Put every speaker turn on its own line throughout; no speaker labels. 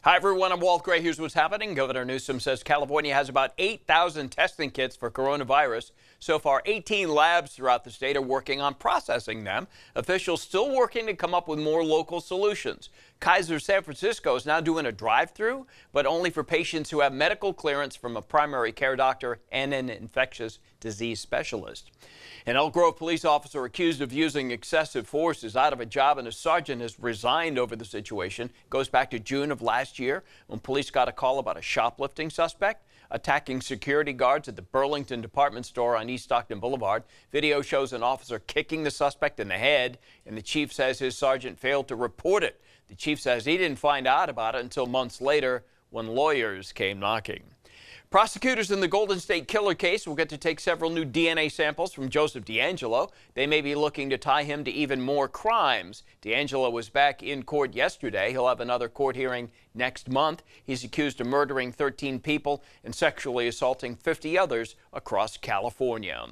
Hi, everyone. I'm Walt Gray. Here's what's happening. Governor Newsom says California has about 8,000 testing kits for coronavirus. So far, 18 labs throughout the state are working on processing them. Officials still working to come up with more local solutions. Kaiser San Francisco is now doing a drive-through, but only for patients who have medical clearance from a primary care doctor and an infectious disease specialist. An Elk Grove police officer accused of using excessive force is out of a job, and a sergeant has resigned over the situation. It goes back to June of last year when police got a call about a shoplifting suspect attacking security guards at the Burlington department store on East Stockton Boulevard. Video shows an officer kicking the suspect in the head, and the chief says his sergeant failed to report it. The chief says he didn't find out about it until months later when lawyers came knocking. Prosecutors in the Golden State Killer case will get to take several new DNA samples from Joseph DeAngelo. They may be looking to tie him to even more crimes. DeAngelo was back in court yesterday. He'll have another court hearing next month. He's accused of murdering 13 people and sexually assaulting 50 others across California.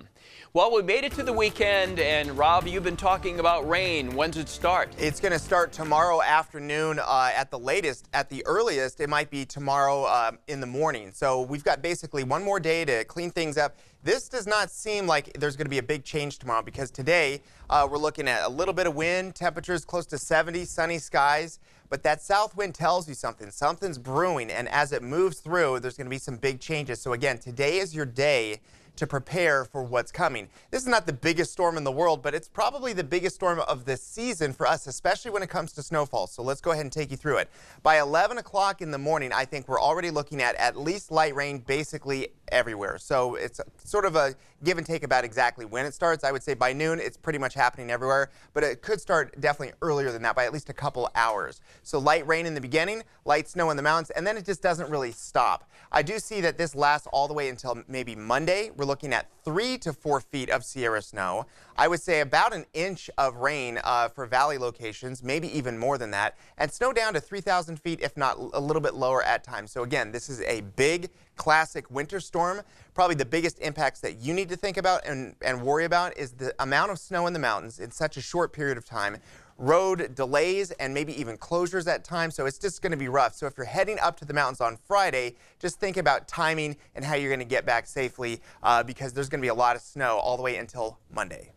Well, we made it to the weekend, and Rob, you've been talking about rain. When's it start?
It's going to start tomorrow afternoon at the latest. At the earliest, it might be tomorrow in the morning. So we've got basically one more day to clean things up. This does not seem like there's going to be a big change tomorrow because today we're looking at a little bit of wind, temperatures close to 70, sunny skies. But that south wind tells you something. Something's brewing, and as it moves through, there's going to be some big changes. So again, today is your day to prepare for what's coming. This is not the biggest storm in the world, but it's probably the biggest storm of the season for us, especially when it comes to snowfall. So let's go ahead and take you through it. By 11 o'clock in the morning, I think we're already looking at least light rain basically everywhere. So it's sort of a give and take about exactly when it starts. I would say by noon, it's pretty much happening everywhere, but it could start definitely earlier than that by at least a couple hours. So light rain in the beginning, light snow in the mountains, and then it just doesn't really stop. I do see that this lasts all the way until maybe Monday. We're looking at 3 to 4 feet of Sierra snow. I would say about an inch of rain for valley locations, maybe even more than that, and snow down to 3,000 feet, if not a little bit lower at times. So again, this is a big classic winter storm. Probably the biggest impacts that you need to think about and worry about is the amount of snow in the mountains in such a short period of time. Road delays and maybe even closures at times, so it's just going to be rough. So if you're heading up to the mountains on Friday, just think about timing and how you're going to get back safely because there's going to be a lot of snow all the way until Monday.